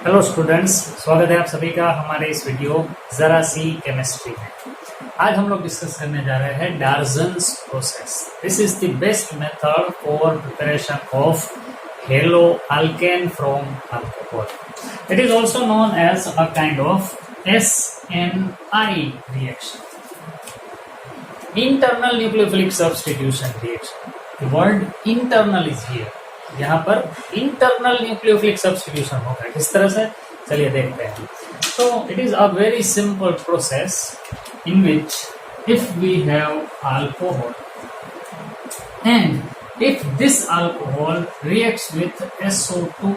Hello students, स्वागत है आप सभी का हमारे इस वीडियो जरा सी केमिस्ट्री में। आज हम लोग डिस्कस करने जा रहे हैं Darzens process. This is the best method for preparation of halo alkane from alcohol. It is also known as a kind of SNI reaction, internal nucleophilic substitution reaction. The word internal is here. यहाँ पर internal nucleophilic substitution होगा। किस तरह से, चलिए देखते हैं। So it is a very simple process in which if we have alcohol and if this alcohol reacts with SOCl2,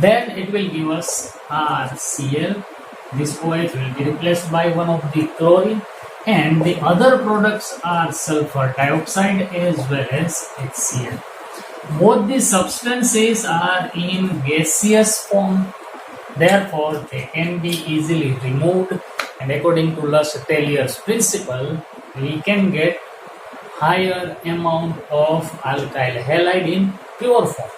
then it will give us RCl. This OH will be replaced by one of the chlorine, and the other products are sulfur dioxide as well as HCl. Both the substances are in gaseous form, therefore they can be easily removed, and according to Le-Chatelier's principle, we can get higher amount of alkyl halide in pure form.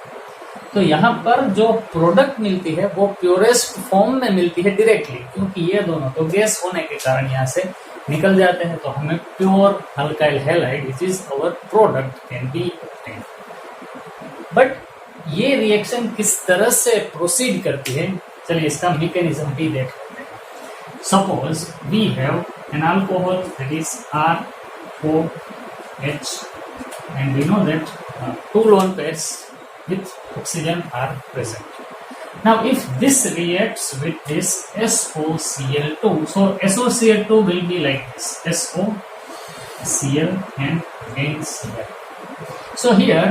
तो यहाँ पर जो product मिलती है वो purest form में मिलती है डायरेक्टली, क्योंकि ये दोनों तो गैस होने के कारण यहाँ से निकल जाते हैं। तो हमें pure alkyl halide which is our product can be obtain. बट ये रिएक्शन किस तरह से प्रोसीड करती है, चलिए इसका मैकेनिज्म भी देख लेते हैं। Suppose we have an alcohol that is ROH and we know that two lone pairs with oxygen are present. Now if this reacts with this SOCl2, so SOCl2 will be like this, SOCl and again Cl. So here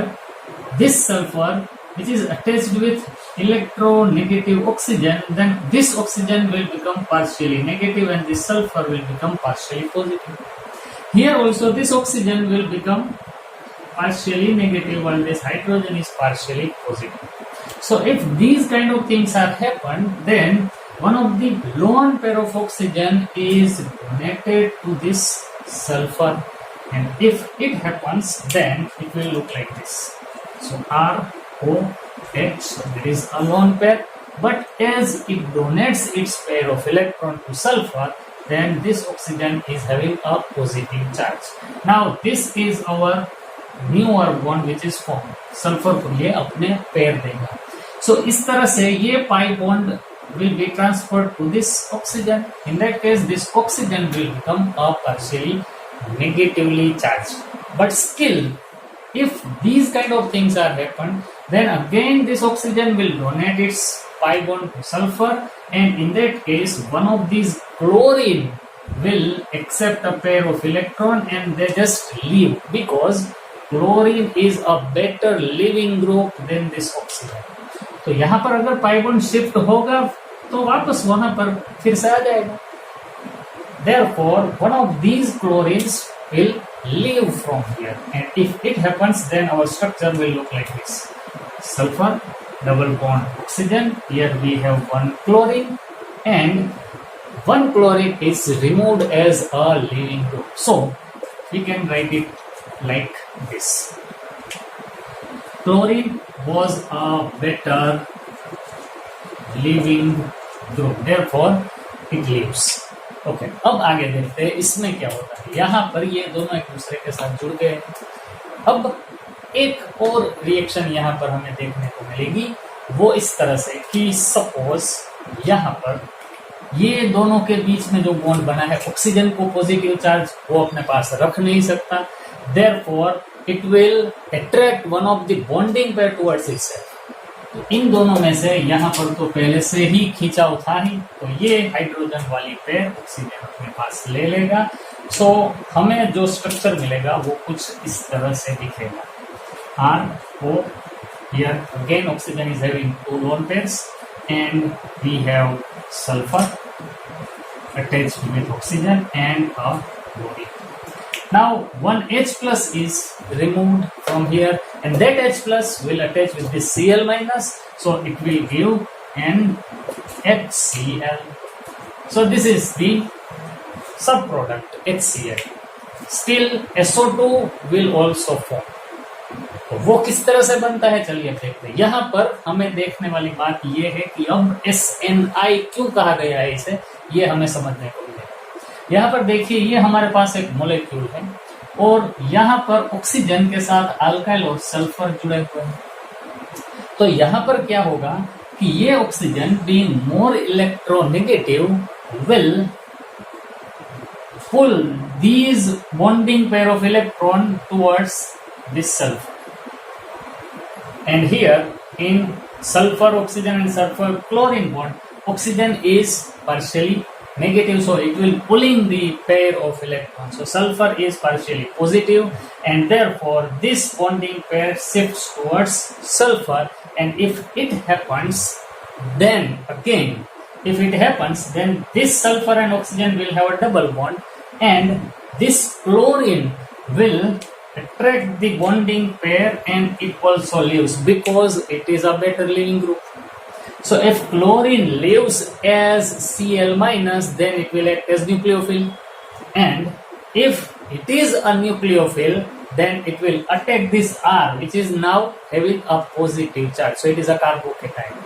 this sulfur which is attached with electronegative oxygen, then this oxygen will become partially negative and this sulfur will become partially positive. Here also this oxygen will become partially negative while this hydrogen is partially positive. So if these kind of things are happened, then one of the lone pair of oxygen is donated to this sulfur, and if it happens then it will look like this. So ROH, there is a lone pair, but as it donates its pair of electron to sulfur, then this oxygen is having a positive charge. Now this is our newer bond which is form, sulphur को ये अपने pair देगा। सो इस तरह से ये pi bond will be transferred to this oxygen. In that case this oxygen will become a partially negatively charge, but still if these kind of things are happened, then again this oxygen will donate its pi bond to sulfur, and in that case one of these chlorine will accept a pair of electron and they just leave, because chlorine is a better living group than this oxygen. तो यहाँ पर अगर pi bond shift होगा तो वापस वहां पर फिर से आ जाएगा। Therefore one of these chlorines will leave from here, and if it happens then our structure will look like this: sulfur double bond oxygen, here we have one chlorine and one chlorine is removed as a leaving group. So we can write it like this: chlorine was a better leaving group, therefore it leaves. Okay, अब आगे देखते हैं इसमें क्या होता है। यहाँ पर ये दोनों एक दूसरे के साथ जुड़ गए। अब एक और रिएक्शन यहाँ पर हमें देखने को मिलेगी, वो इस तरह से कि सपोज यहाँ पर ये दोनों के बीच में जो बॉन्ड बना है, ऑक्सीजन को पॉजिटिव चार्ज वो अपने पास रख नहीं सकता, therefore it will attract one of the bonding pair towards itself. तो इन दोनों में से यहाँ पर तो पहले से ही खिंचाव था ही, तो ये हाइड्रोजन वाली पेयर ऑक्सीजन अपने पास ले लेगा। सो हमें जो स्ट्रक्चर मिलेगा वो कुछ इस तरह से दिखेगा। RO, here again oxygen is having two lone pairs and we have sulfur attached with oxygen and a chlorine. Now one H plus is removed from here, and that H plus will attach with this Cl minus, so it will give an HCl. So this is the subproduct HCl. Still SO2 will also form. तो वो किस तरह से बनता है चलिए देखते हैं। यहाँ पर हमें देखने वाली बात ये है कि अब SNI क्यों कहा गया है इसे, ये हमें समझने को मिलेगा। यहाँ पर देखिए ये हमारे पास एक मोलेक्यूल है और यहाँ पर ऑक्सीजन के साथ अल्काइल और सल्फर जुड़े हुए हैं। तो यहाँ पर क्या होगा कि ये oxygen being more electronegative will pull these bonding pair of electron towards this sulfur. And here in sulfur oxygen and sulfur chlorine bond, oxygen is partially negative, so it will pulling the pair of electrons. So sulfur is partially positive and therefore this bonding pair shifts towards sulfur, and if it happens then again if it happens then this sulfur and oxygen will have a double bond, and this chlorine will attract the bonding pair and it also leaves because it is a better leaving group. So if chlorine leaves as Cl minus, then it will act as nucleophile, and if it is a nucleophile then it will attack this R, which is now having a positive charge, so it is a carbocation.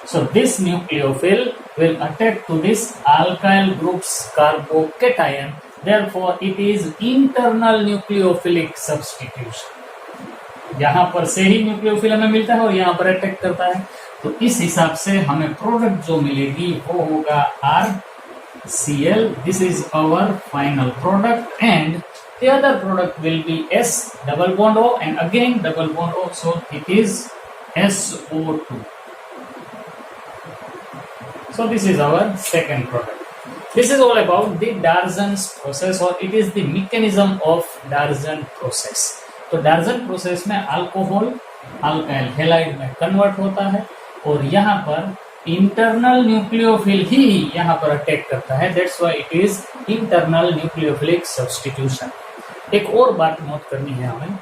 So this nucleophile will attack to this alkyl group's carbocation, therefore it is internal nucleophilic substitution. यहाँ पर से ही न्यूक्लियोफिल हमें मिलता है और यहाँ पर attack करता है, तो इस हिसाब से हमें प्रोडक्ट जो मिलेगी वो होगा RCl. This is our final product, and the other product will be S double bond O and again double bond O, so it is SO2. So this is our second product. This is all about the Darjan's process, or it is the mechanism of Darjan process. तो डार्जन process में alcohol alkyl halide में convert होता है और यहाँ पर internal न्यूक्लियोफिल ही यहाँ पर अटैक करता है, that's why it is internal nucleophilic substitution. एक और बात नोट करनी है हमें,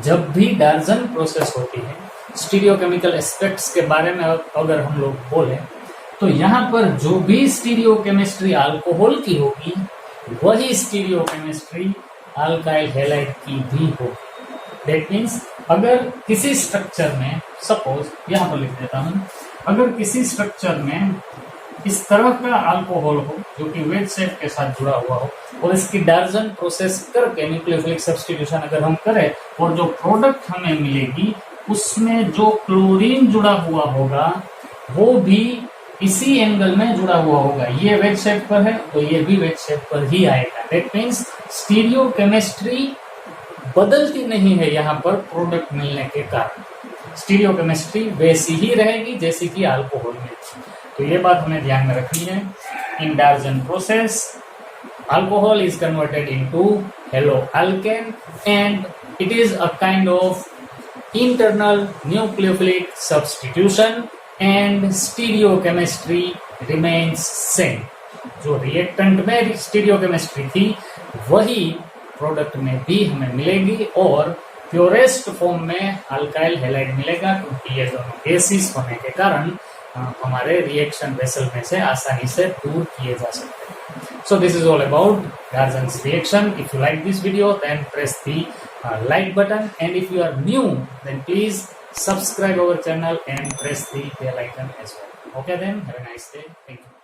जब भी डार्जन प्रोसेस होती है स्टीरियोकेमिकल एस्पेक्ट्स के बारे में अगर हम लोग बोले तो यहाँ पर जो भी स्टीरियोकेमिस्ट्री अल्कोहल की होगी वही स्टीरियोकेमिस्ट्री अल्काइल हैलाइड की भी होगी। दैट मीन्स अगर किसी स्ट्रक्चर में, सपोज यहाँ पर लिख देता हूँ, अगर किसी स्ट्रक्चर में इस तरह का अल्कोहल हो जो कि वेज सेट के साथ जुड़ा हुआ हो और इसकी डार्जन प्रोसेस करके न्यूक्लियोफिलिक सब्स्टिट्यूशन अगर हम करें और जो प्रोडक्ट हमें मिलेगी उसमें जो क्लोरीन जुड़ा हुआ होगा वो भी इसी एंगल में जुड़ा हुआ होगा। ये वेज शेप पर है तो ये भी वेज शेप पर ही आएगा। दैट मीन्स स्टीरियो केमिस्ट्री बदलती नहीं है यहाँ पर प्रोडक्ट मिलने के कारण, स्टीरियो केमिस्ट्री वैसी ही रहेगी जैसी कि अल्कोहल में। तो ये बात हमें ध्यान में रखनी है। In Darzen process alcohol is converted into halo alkane and it is a kind of internal nucleophilic substitution and stereochemistry remains same. जो रिएक्टेंट में स्टीरियोकेमिस्ट्री थी वही प्रोडक्ट में भी हमें मिलेगी और प्योरेस्ट फॉर्म में अल्काइल हैलाइड मिलेगा, क्योंकि ये दोनों गैसेस होने के कारण हमारे रिएक्शन वेसल में से आसानी से दूर किए जा सकते हैं। So this is all about Darjan's reaction. If you like this video, then press the like button, and if you are new, then please subscribe our channel and press the bell icon as well. Okay then, have a nice day. Thank you.